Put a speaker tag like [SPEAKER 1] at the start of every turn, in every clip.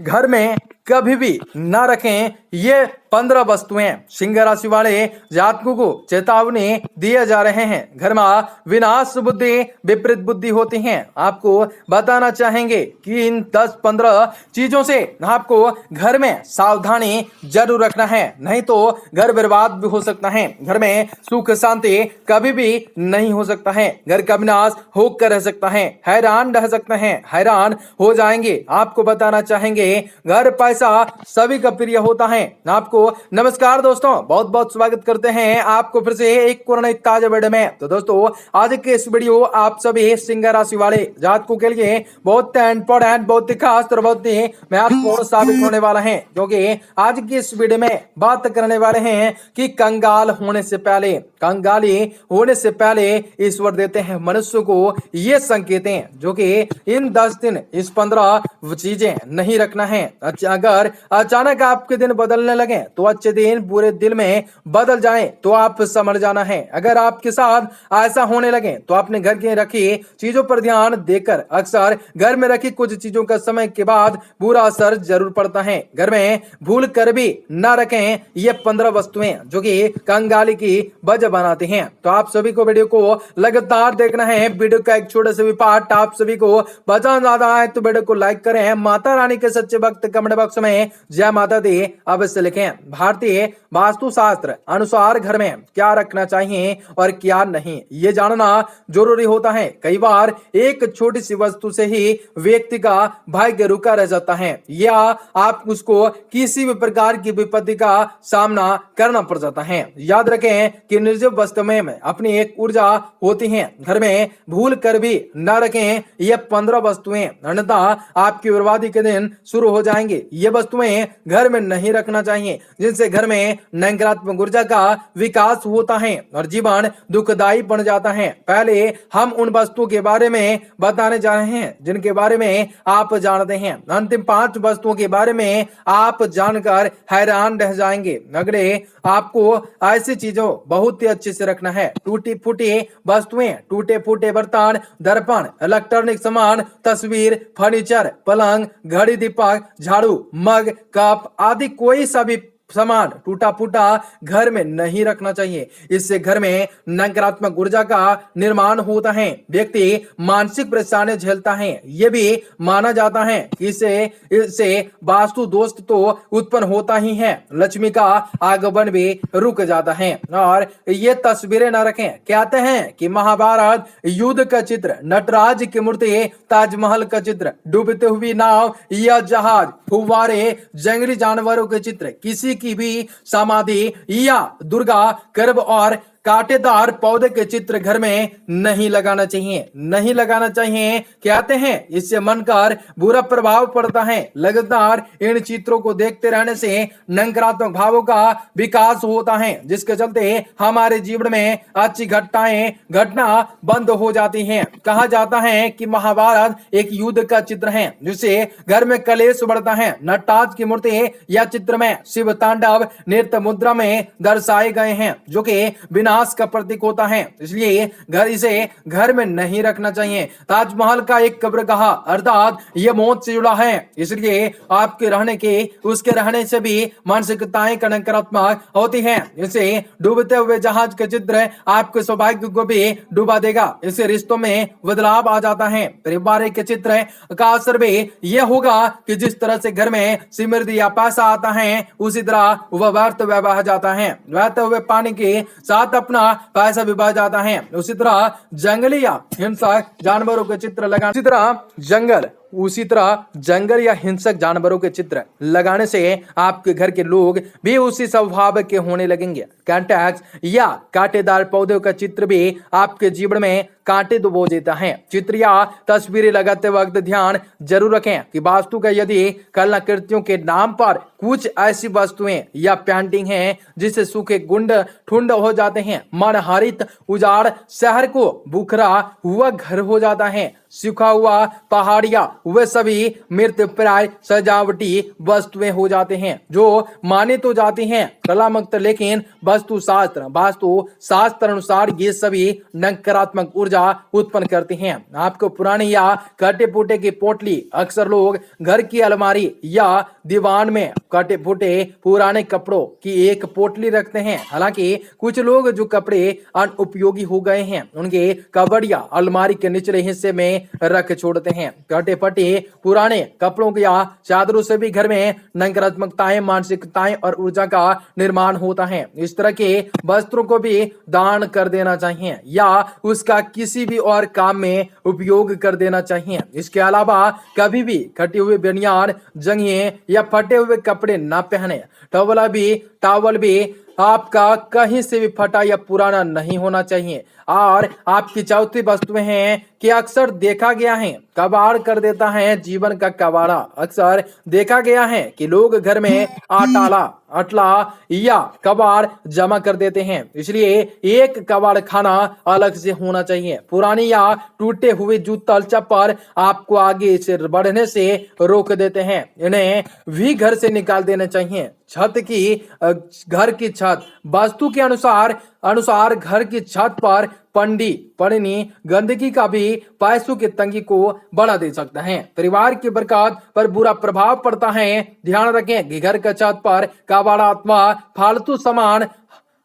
[SPEAKER 1] घर में कभी भी न रखें ये 15 वस्तुएं। सिंह राशि वाले जातकों को चेतावनी दिए जा रहे हैं। घर में विनाश बुद्धि विपरीत बुद्धि होती है। आपको बताना चाहेंगे कि इन 10-15 चीजों से आपको घर में सावधानी जरूर रखना है, नहीं तो घर बर्बाद भी हो सकता है। घर में सुख शांति कभी भी नहीं हो सकता है। घर का विनाश होकर रह सकता है। हैरान रह सकते हैं, हैरान हो जाएंगे। आपको बताना चाहेंगे घर पैसा सभी का प्रिय होता है। आपको नमस्कार दोस्तों, बहुत बहुत स्वागत करते हैं आपको फिर से एक कोरोना ताजा वीडियो में। तो दोस्तों आज के इस वीडियो आप सभी सिंह राशि वाले जातकों के लिए बहुत इंपॉर्टेंट, बहुत ही खास और बहुत ही महत्वपूर्ण साबित होने वाला है, क्योंकि आज की इस वीडियो में बात करने वाले हैं कि कंगाल होने से पहले, कंगाली होने से पहले ईश्वर देते हैं मनुष्य को ये संकेतें, जो कि इन 10 दिन इस 15 चीजें नहीं रखना है। अगर अचानक आपके दिन बदलने लगे तो अच्छे दिन बुरे दिन में बदल जाएं तो आप समझ जाना है। अगर आपके साथ ऐसा होने लगे तो अपने घर की रखी चीजों पर ध्यान देकर, अक्सर घर में रखी कुछ चीजों का समय के बाद बुरा असर जरूर पड़ता है। घर में भूल कर भी न रखें ये 15 वस्तुएं जो कि कंगाली की वजह बनाती हैं। तो आप सभी को वीडियो को लगातार देखना है। वीडियो का एक छोटा सा भी पार्ट आप सभी को पसंद ज्यादा है तो वीडियो को लाइक करें। माता रानी के सच्चे भक्त कमेंट बॉक्स में जय माता दी अवश्य लिखें। भारतीय वास्तुशास्त्र अनुसार घर में क्या रखना चाहिए और क्या नहीं, ये जानना जरूरी होता है। कई बार एक छोटी सी वस्तु से ही व्यक्ति का भाग्य रुका रह जाता है या आप उसको किसी भी प्रकार की विपत्ति का सामना करना पड़ जाता है। याद रखें कि निर्जीव वस्तु में अपनी एक ऊर्जा होती है। घर में भूल कर भी न रखें ये 15 वस्तुएं, अन्यथा आपकी बर्बादी के दिन शुरू हो जाएंगे। ये वस्तुएं घर में नहीं रखना चाहिए जिनसे घर में नकारात्मक ऊर्जा का विकास होता है और जीवन दुखदायी बन जाता है। पहले हम उन वस्तुओं के बारे में बताने जा रहे हैं जिनके बारे में आप जानते हैं। अंतिम 5 वस्तुओं के बारे में आप जानकर हैरान रह जाएंगे। अगले आपको ऐसी चीजों बहुत ही अच्छे से रखना है। टूटी फूटी वस्तुएं, टूटे फूटे बर्तन, दर्पण, इलेक्ट्रॉनिक सामान, तस्वीर, फर्नीचर, पलंग, घड़ी, दीपक, झाड़ू, मग, कप आदि कोई सा भी सामान टूटा फूटा घर में नहीं रखना चाहिए। इससे घर में नकारात्मक ऊर्जा का निर्माण होता है। व्यक्ति मानसिक परेशानी झेलता है। यह भी माना जाता है कि इससे वास्तु दोष तो उत्पन्न होता ही है, लक्ष्मी का आगमन भी रुक जाता है। और ये तस्वीरें न रखें। कहते हैं कि महाभारत युद्ध का चित्र, नटराज की मूर्ति, ताजमहल का चित्र, डूबती हुई नाव या जहाज, फुव्वारे, जंगली जानवरों के चित्र, किसी की भी समाधि या दुर्गा गर्भ और कांटेदार पौधे के चित्र घर में नहीं लगाना चाहिए, नहीं लगाना चाहिए। कहते हैं इससे मन पर बुरा प्रभाव पड़ता है। लगातार इन चित्रों को देखते रहने से नकारात्मक भावों का विकास होता है, जिसके चलते हमारे जीवन में अच्छी घटना बंद हो जाती हैं। कहा जाता है कि महाभारत एक युद्ध का चित्र है जिससे घर में कलेश बढ़ता है। नटराज की मूर्ति या चित्र में शिव तांडव नृत्य मुद्रा में दर्शाए गए हैं, जो कि बिना का प्रतीक होता है, इसलिए इसे घर में नहीं रखना चाहिए। ताजमहल का एक कब्रगाह अर्थात ये मौत से जुड़ा है, इसलिए आपके उसके रहने से भी मानसिकताएं नकारात्मक होती हैं। इसे डूबते हुए जहाज के चित्र आपके सौभाग्य को भी डुबा देगा। इससे रिश्तों में बदलाव आ जाता है। पारिवारिक के चित्र का असर भी यह होगा कि जिस तरह से घर में समृद्धि या पैसा आता है उसी तरह वह व्यर्थ बह जाता है। बहते हुए पानी के साथ अपना पैसा भी बह जाता है। उसी तरह जंगली या हिंसक जानवरों के चित्र लगाने, उसी तरह जंगल या हिंसक जानवरों के चित्र लगाने से आपके घर के लोग भी उसी स्वभाव के होने लगेंगे। कॉन्टैक्ट या कांटेदार पौधों का चित्र भी आपके जीवन में कांटे डुबो देता है। चित्र या तस्वीरें लगाते वक्त ध्यान जरूर रखें कि वास्तु का यदि कलाकृतियों के नाम पर कुछ ऐसी वस्तुएं या पेंटिंग हैं जिससे सूखे गुंड ठुंड हो जाते हैं, मन हरित उजाड़ शहर को बुखरा हुआ घर हो जाता है, सूखा हुआ पहाड़िया वे सभी मृत प्राय सजावटी वस्तुएं हो जाते हैं जो माने तो जाती हैं कलात्मक, लेकिन वास्तु शास्त्र अनुसार ये सभी नकारात्मक ऊर्जा ऊर्जा उत्पन्न करती हैं। आपको पुरानी या कटे फूटे की पोटली, अक्सर लोग घर की अलमारी या दीवान में कटे फूटे पुराने कपड़ों की एक पोटली रखते हैं। हालांकि कुछ लोग जो कपड़े अनुपयोगी हो गए हैं उनके कबर्ड या अलमारी के निचले हिस्से में रख छोड़ते हैं। कटे फटे पुराने कपड़ों या चादरों से भी घर में नकारात्मकताएं, मानसिकताएं और ऊर्जा का निर्माण होता है। इस तरह के वस्त्रों को भी दान कर देना चाहिए या उसका किसी भी और काम में उपयोग कर देना चाहिए। इसके अलावा कभी भी कटे हुए बनियान, जंघिए या फटे हुए कपड़े न पहने। टॉवल भी आपका कहीं से भी फटा या पुराना नहीं होना चाहिए। और आपकी चौथी वस्तुएं हैं कि अक्सर देखा गया है कबाड़ कर देता है जीवन का कबाड़ा। अक्सर देखा गया है कि लोग घर में अटला या कबाड़ जमा कर देते हैं, इसलिए एक कबाड़ खाना अलग से होना चाहिए। पुरानी या टूटे हुए जूता चप्पल आपको आगे से बढ़ने से रोक देते हैं, इन्हें भी घर से निकाल देना चाहिए। घर की छत वास्तु के अनुसार घर की छत पर पड़नी गंदगी का भी पैसों की तंगी को बढ़ा दे सकता है, परिवार की बरकत पर बुरा प्रभाव पड़ता है। ध्यान रखें कि घर का छत पर कबाड़ा अथवा फालतू सामान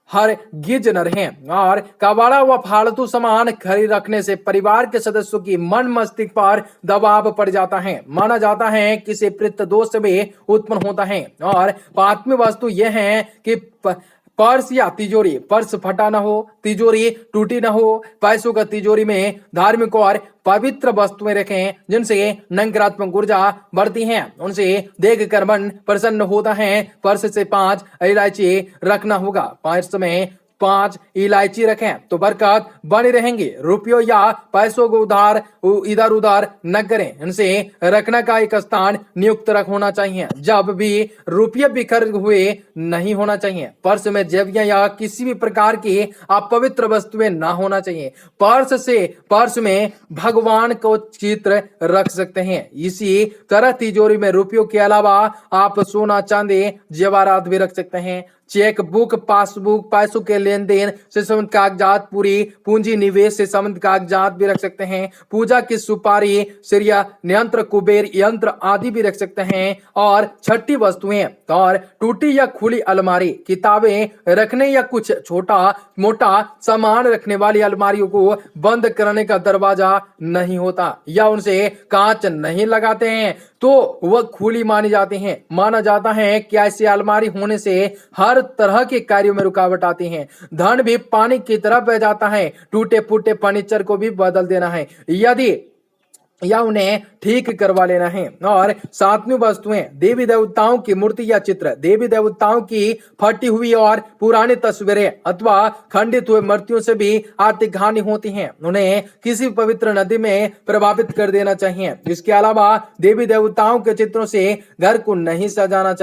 [SPEAKER 1] हर गिज न रहे और कबाड़ा व फालतू सामान खरीद रखने से परिवार के सदस्यों की मन मस्तिष्क पर दबाव पड़ जाता है। माना जाता है कि इससे पितृ दोष भी उत्पन्न होता है। और पांचवी वस्तु यह है कि पर्स या तिजोरी, पर्स फटा ना हो, तिजोरी टूटी ना हो। पैसों का तिजोरी में धार्मिक और पवित्र वस्तुएं रखें जिनसे नकारात्मक ऊर्जा बढ़ती हैं, उनसे देखकर मन प्रसन्न होता है। पर्स से 5 इलायची रखना होगा। पर्स में 5 इलायची रखें तो बरकत बनी रहेंगी। रुपयों या पैसों को इधर उधर न करें, इनसे रखने का एक स्थान नियुक्त होना चाहिए। जब भी रुपये बिखर हुए नहीं होना चाहिए। पर्स में जेबियां या किसी भी प्रकार की अपवित्र वस्तुएं ना होना चाहिए। पर्स में भगवान को चित्र रख सकते हैं। इसी तरह तिजोरी में रुपयों के अलावा आप सोना, चांदी, जेवरात भी रख सकते हैं। चेक बुक, पासबुक, पैसों के लेन देन से संबंधित कागजात, पूरी पूंजी निवेश से संबंधित कागजात भी रख सकते हैं। पूजा की सुपारी, श्रेय यंत्र, कुबेर यंत्र आदि भी रख सकते हैं। और छठी वस्तुएं और टूटी या खुली अलमारी, किताबें रखने या कुछ छोटा मोटा सामान रखने वाली अलमारियों को बंद करने का दरवाजा नहीं होता या उनसे कांच नहीं लगाते हैं तो वह खुली मानी जाती हैं। माना जाता है कि ऐसी अलमारी होने से हर तरह के कार्यों में रुकावट आती है। धन भी पानी की तरह बह जाता है। टूटे फूटे फर्नीचर को भी बदल देना है या उन्हें ठीक करवा लेना है। और 7वीं वस्तुएं देवी देवताओं की मूर्ति या चित्र, देवी देवताओं की फटी हुई और पुरानी तस्वीरें अथवा खंडित हुए मूर्तियों से भी आर्थिक हानि होती है, उन्हें किसी पवित्र नदी में प्रभावित कर देना चाहिए। इसके अलावा देवी देवताओं के चित्रों से घर को नहीं सजाना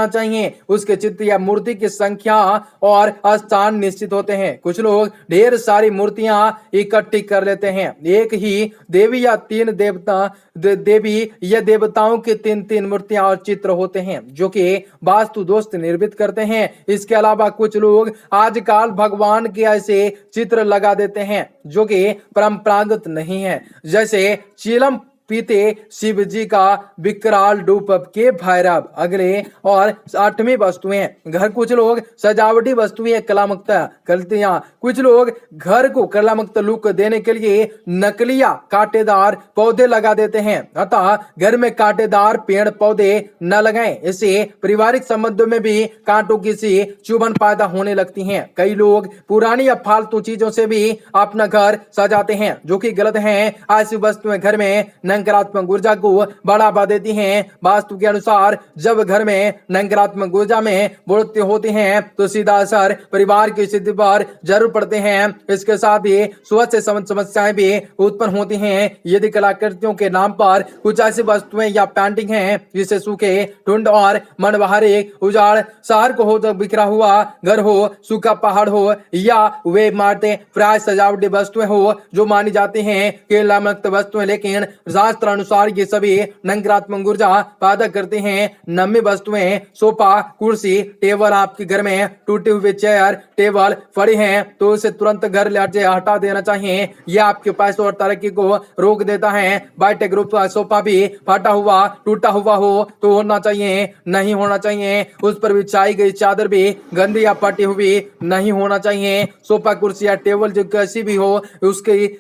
[SPEAKER 1] चाहिए। उसके चित्र या मूर्ति की संख्या और स्थान निश्चित होते हैं। कुछ लोग ढेर सारी मूर्तियां इकट्ठी कर लेते हैं। एक ही देवी या 3 देवी या देवताओं के 3 मूर्तियां और चित्र होते हैं जो कि वास्तु दोष निर्मित करते हैं। इसके अलावा कुछ लोग आजकल भगवान के ऐसे चित्र लगा देते हैं जो कि परंपरागत नहीं है, जैसे चिलम पीते शिव जी का विकराल रूप के भैरव। अगले और 8वीं वस्तुएं घर, कुछ लोग सजावटी वस्तुएं कलात्मकता कुछ लोग घर को कलात्मक लुक देने के लिए नकली या कांटेदार पौधे लगा देते हैं। अतः घर में कांटेदार पेड़ पौधे न लगाएं, इससे पारिवारिक संबंधों में भी कांटों की सी चुभन पैदा होने लगती है। कई लोग पुरानी या फालतू चीजों से भी अपना घर सजाते हैं जो कि गलत है। ऐसी वस्तुएं घर में नकारात्मक ऊर्जा को बढ़ावा देती हैं। वास्तु के अनुसार जब घर में नकारात्मक ऊर्जा में बढ़ोतरी होती है तो सीधा असर परिवार की स्थिति पर जरूर पड़ते हैं। इसके साथ ही स्वास्थ्य से समस्याएं भी उत्पन्न होती हैं। यदि कलाकृतियों के नाम पर कुछ ऐसी वस्तुएं या पेंटिंग हैं जिसे सूखे, ठुंड और मनबहारे उजाड़ शहर को हो, तो बिखरा हुआ घर हो, सूखा पहाड़ हो या वे इमारतें प्राय सजावटी वस्तुएं हो जो मानी जाती हैं कि लामक वस्तुएं, लेकिन शास्त्र अनुसार ये सभी नकारात्मक ऊर्जा पैदा करते हैं। नम्य वस्तुएं, सोफा, कुर्सी, टेबल, आपके घर में टूटे हुए चेयर, टेबल पड़े हैं तो उसे तुरंत घर से हटा देना चाहिए। यह आपके पैसों और तरक्की को रोक देता है। बैठक ग्रुप का सोफा भी फटा हुआ, टूटा हुआ हो तो होना चाहिए, नहीं होना चाहिए। उस पर बिछाई गई चादर भी गंदी या फटी हुई नहीं होना चाहिए। सोफा, कुर्सी या टेबल जो कैसी भी हो उसकी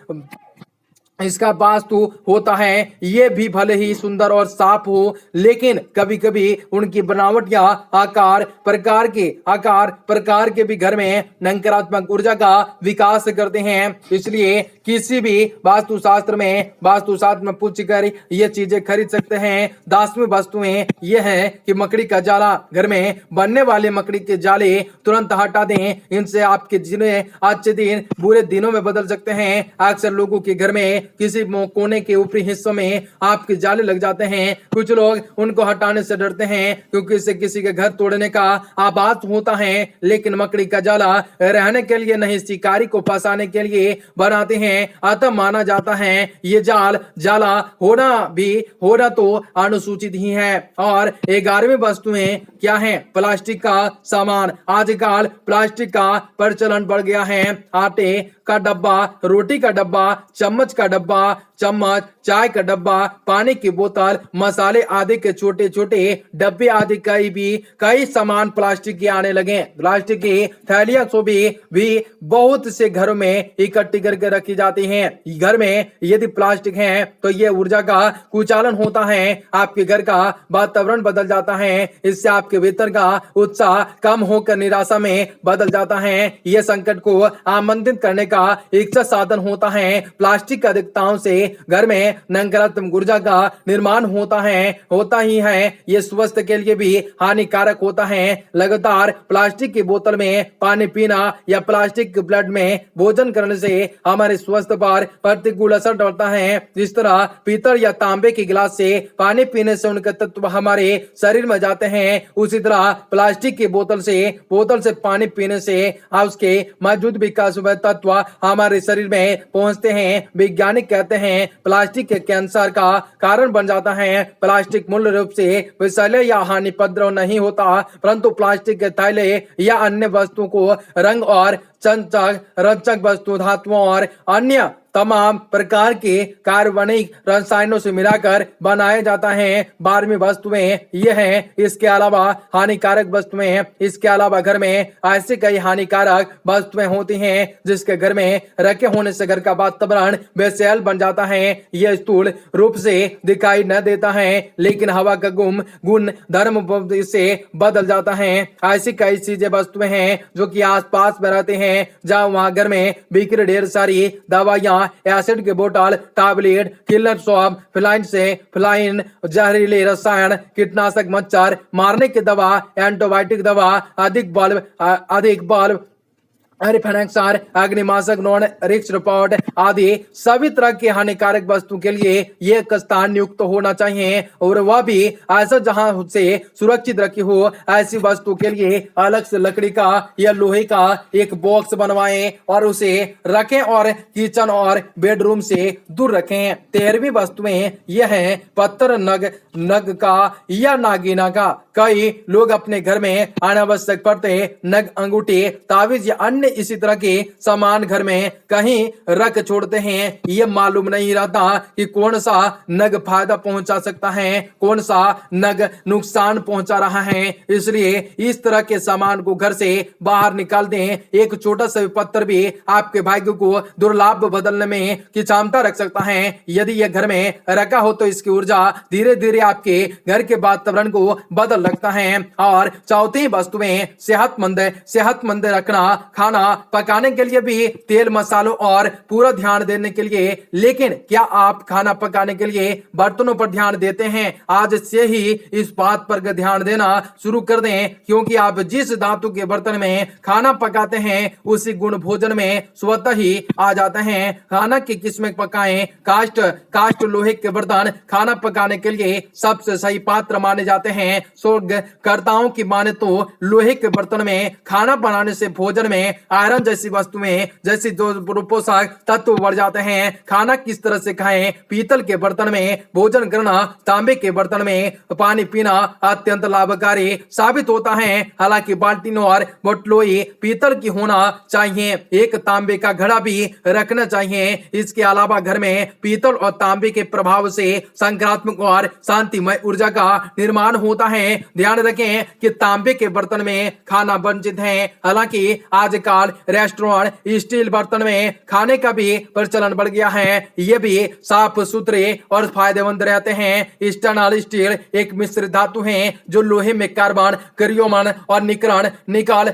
[SPEAKER 1] इसका वास्तु होता है ये भी भले ही सुंदर और साफ हो, लेकिन कभी कभी उनकी बनावट या आकार प्रकार के भी घर में नकारात्मक ऊर्जा का विकास करते हैं। इसलिए किसी भी वास्तुशास्त्र में पूछ कर ये चीजें खरीद सकते हैं। 10वीं वस्तुएं ये है कि मकड़ी का जाला, घर में बनने वाले मकड़ी के जाले तुरंत हटा दें। इनसे आपके जिन्हें अच्छे दिन बुरे दिनों में बदल सकते हैं। अक्सर लोगों के घर में किसी कोने के ऊपरी हिस्सों में आपके जाले लग जाते हैं। कुछ लोग उनको हटाने से डरते हैं क्योंकि इससे किसी के घर तोड़ने का आभास होता है, लेकिन मकड़ी का जाला रहने के लिए नहीं, शिकारी को फंसाने के लिए बनाते हैं। अतः माना जाता है ये जाला होना तो अनुसूचित ही है। और 11वीं वस्तुएं क्या है? प्लास्टिक का सामान। आजकल प्लास्टिक का प्रचलन बढ़ गया है। आटे का डब्बा, रोटी का डब्बा, चम्मच का डब्बा, चाय का डब्बा, पानी की बोतल, मसाले आदि के छोटे छोटे डब्बे आदि कई सामान प्लास्टिक के आने लगे। प्लास्टिक की थैलियां तो भी बहुत से घरों में इकट्ठी करके रखी जाती हैं। घर में यदि प्लास्टिक है तो ये ऊर्जा का कुचालन होता है, आपके घर का वातावरण बदल जाता है। इससे आपके भीतर का उत्साह कम होकर निराशा में बदल जाता है। यह संकट को आमंत्रित करने का इच्छा साधन होता है। प्लास्टिक अधिकताओं से घर में नकारात्मक ऊर्जा का निर्माण होता ही है। ये स्वास्थ्य के लिए भी हानिकारक होता है। लगातार प्लास्टिक की बोतल में पानी पीना या प्लास्टिक के ब्लड में भोजन करने से हमारे स्वास्थ्य पर प्रतिकूल असर डालता है। जिस तरह पीतल या तांबे के गिलास से पानी पीने से उनके तत्व हमारे शरीर में जाते हैं, उसी तरह प्लास्टिक की बोतल से पानी पीने से उसके मौजूद विकास तत्व हमारे शरीर में पहुंचते हैं। वैज्ञानिक कहते हैं प्लास्टिक के कैंसर का कारण बन जाता है। प्लास्टिक मूल रूप से विषैले या हानिप्रद नहीं होता, परंतु प्लास्टिक के थैले या अन्य वस्तुओं को रंग और रंजक वस्तु, धातुओं और अन्य तमाम प्रकार के कार्बनिक रसायनों से मिलाकर बनाया जाता है। 12वीं वस्तुएं यह है। इसके अलावा हानिकारक वस्तुएं हैं। इसके अलावा घर में ऐसे कई हानिकारक वस्तुएं होती हैं जिसके घर में रखे होने से घर का वातावरण बेचैन बन जाता है। यह स्थूल रूप से दिखाई न देता है, लेकिन हवा का गुण धर्म से बदल जाता है। ऐसी कई चीजें वस्तुएं हैं जो कि आसपास में रहते हैं, जहाँ वहां घर में बिखरे ढेर सारी दवाइयां, एसिड के बोतल, टैबलेट, किलर सॉब, फिलाइन, जहरीले रसायन, कीटनाशक, मच्छर मारने की दवा, एंटीबायोटिक दवा, अधिक बल्ब, रिफेनेक्सर, अग्निमाशक, नॉन रिक्स रिपोर्ट आदि सभी तरह के हानिकारक वस्तु के लिए ये एक स्थान नियुक्त होना चाहिए, और वह भी ऐसा जहां से सुरक्षित रखी हो। ऐसी वस्तु के लिए अलग से लकड़ी का या लोहे का एक बॉक्स बनवाएं और उसे रखें और किचन और बेडरूम से दूर रखें। 13वीं वस्तुएं यह है पत्थर, नग का या नागिना का। कई लोग अपने घर में अनावश्यक पड़ते नग, अंगूठे, तावीज या अन्य इसी तरह के सामान घर में कहीं रख छोड़ते हैं। ये मालूम नहीं रहता कि कौन सा नग फायदा पहुंचा सकता है, कौन सा नग नुकसान पहुंचा रहा है। इसलिए इस तरह के सामान को घर से बाहर निकाल दें। एक छोटा सा पत्थर भी आपके भाग्य को दुर्लाभ बदलने में की क्षमता रख सकता है। यदि यह घर में रखा हो तो इसकी ऊर्जा धीरे धीरे आपके घर के वातावरण को बदल लगता है। और चौथी वस्तुएं सेहतमंद रखना। खाना पकाने के लिए भी तेल, मसालों और पूरा ध्यान देने के लिए, लेकिन क्या आप खाना पकाने के लिए बर्तनों पर ध्यान देते हैं? आज से ही इस बात पर ध्यान देना शुरू कर दें, क्योंकि आप जिस धातु के बर्तन में खाना पकाते हैं उसी गुण भोजन में स्वतः ही आ जाते हैं। खाना की किस्में पकाएं। कास्ट लोहे के बर्तन खाना पकाने के लिए सबसे सही पात्र माने जाते हैं। शोधकर्ताओं की माने तो लोहे के बर्तन में खाना बनाने से भोजन में आयरन जैसी वस्तुएं जैसी जो पोषक तत्व बढ़ जाते हैं। खाना किस तरह से खाएं? पीतल के बर्तन में भोजन करना, तांबे के बर्तन में पानी पीना अत्यंत लाभकारी साबित होता है। हालांकि बाल्टीन और बोतलों पीतल की होना चाहिए। एक तांबे का घड़ा भी रखना चाहिए। इसके अलावा घर में पीतल और तांबे के प्रभाव से सकारात्मक और शांतिमय ऊर्जा का निर्माण होता है। ध्यान रखें कि तांबे के बर्तन में खाना वर्जित है। हालांकि आजकल रेस्टोरेंट स्टील बर्तन में खाने का भी प्रचलन बढ़ गया है। ये भी साफ सुथरे और फायदेमंद रहते हैं। स्टेनलेस स्टील एक मिश्र धातु है जो लोहे में कार्बन, क्रोमियम और निकल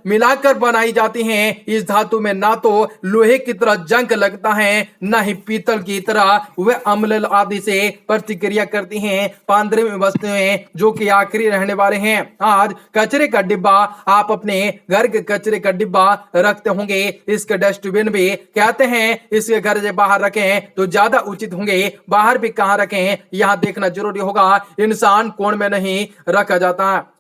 [SPEAKER 1] मिलाकर बनाई जाती हैं। इस धातु में ना तो लोहे की तरह जंग लगता है, न ही पीतल की तरह वे अम्ल आदि से प्रतिक्रिया करती हैं। 15वीं वस्तुएं जो कि आखिरी रहने वाले हैं। आज कचरे का डिब्बा। आप अपने घर के कचरे का डिब्बा रखते होंगे, इसके डस्टबिन भी कहते हैं। इसके घर से बाहर रखें तो ज्यादा उचित होंगे। बाहर भी कहाँ रखें यहाँ देखना जरूरी होगा। इंसान कोण में नहीं रखा जाता।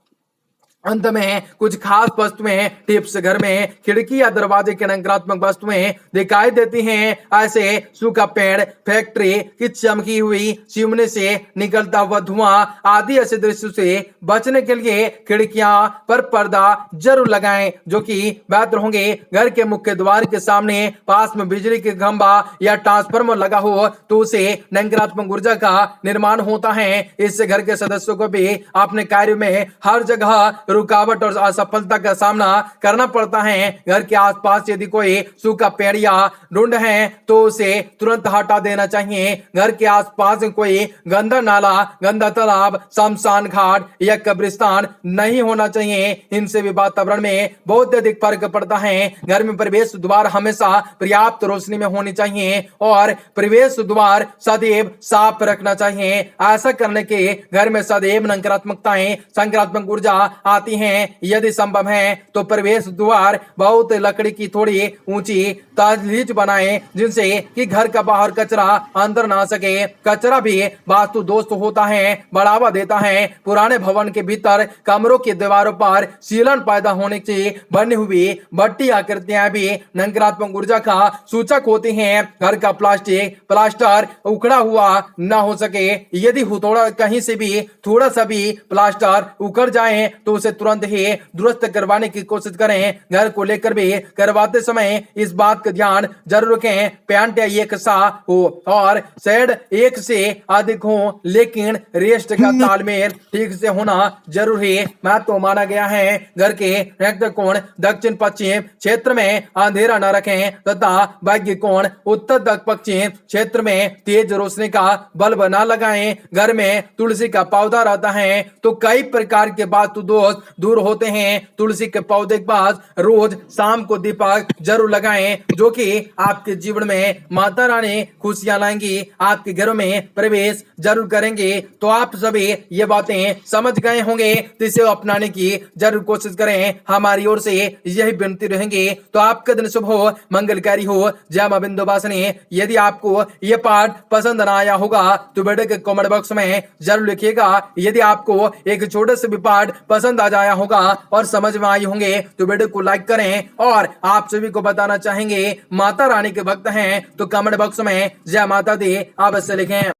[SPEAKER 1] अंत में कुछ खास वस्तुएं टिप्स। घर में खिड़की या दरवाजे के नकारात्मक वस्तुएं दिखाई देती हैं। ऐसे सूखा पेड़, फैक्ट्री की चमकी हुई चिमनी से निकलता हुआ धुआं आदि ऐसे दृश्य से बचने के लिए खिड़कियां पर पर्दा जरूर लगाएं, जो कि बेहतर होंगे। घर के मुख्य द्वार के सामने पास में बिजली के खंभा या ट्रांसफार्मर लगा हो तो उसे नकारात्मक ऊर्जा का निर्माण होता है। इससे घर के सदस्यों को भी अपने कार्य में हर जगह रुकावट और असफलता का सामना करना पड़ता है। घर के आसपास यदि कोई सूखा पेड़ या ढूंढ है तो उसे तुरंत हटा देना चाहिए। घर के आसपास कोई गंदा नाला, गंदा तालाब, शमशान घाट या कब्रिस्तान नहीं होना चाहिए। इनसे भी वातावरण में बहुत अधिक फर्क पड़ता है। घर में प्रवेश द्वार हमेशा पर्याप्त रोशनी में होनी चाहिए और प्रवेश द्वार सदैव साफ रखना चाहिए। ऐसा करने के घर में सदैव नकारात्मकताएं, सकारात्मक ऊर्जा आती हैं। यदि संभव है तो प्रवेश द्वार बहुत लकड़ी की थोड़ी ऊंची दहलीज बनाएं, जिनसे कि घर का बाहर कचरा अंदर ना सके। कचरा भी वास्तु दोष होता है, बढ़ावा देता है। पुराने भवन के भीतर कमरों की दीवारों पर सीलन पैदा होने से बनी हुई भट्टी आकृतियां भी नकारात्मक ऊर्जा का सूचक होती हैं। घर का प्लास्टर उखड़ा हुआ न हो सके। यदि थोड़ा कहीं से भी थोड़ा सा भी प्लास्टर उखड़ जाए तो उसे तुरंत ही दुरुस्त करवाने की कोशिश करें। घर को लेकर भी करवाते समय इस बात का ध्यान जरूर रखें पेंट एक सा हो और शेड एक से अधिक हो, लेकिन रेस्ट का तालमेल ठीक से होना जरूरी महत्व माना गया है। घर के नैतिक कोण दक्षिण पश्चिम क्षेत्र में अंधेरा न रखें तथा बाह्य कोण उत्तर पश्चिम क्षेत्र में तेज रोशनी का बल्ब न लगाएं। घर में तुलसी का पौधा रहता है तो कई प्रकार के वास्तु दोष दूर होते हैं। तुलसी के पौधे के पास रोज शाम को दीपक जरूर लगाएं, जो कि आपके जीवन में माता रानी खुशियां लाएंगी, आपके घरों में प्रवेश जरूर करेंगे। तो आप सभी ये बातें समझ गए होंगे, तो इसे अपनाने की जरूर कोशिश करें। हमारी ओर से यही विनती रहेंगे। तो आपका दिन शुभ हो, मंगलकारी हो। जय मां विंध्यवासिनी। यदि आपको ये पाठ पसंद ना आया होगा तो वीडियो के कमेंट बॉक्स में जरूर लिखिएगा। यदि आपको एक छोटे से भी पाठ पसंद आ जाया होगा और समझ में आई होंगे तो वीडियो को लाइक करें। और आप सभी को बताना चाहेंगे माता रानी के भक्त हैं तो कमेंट बॉक्स में जय माता दी अवश्य लिखें।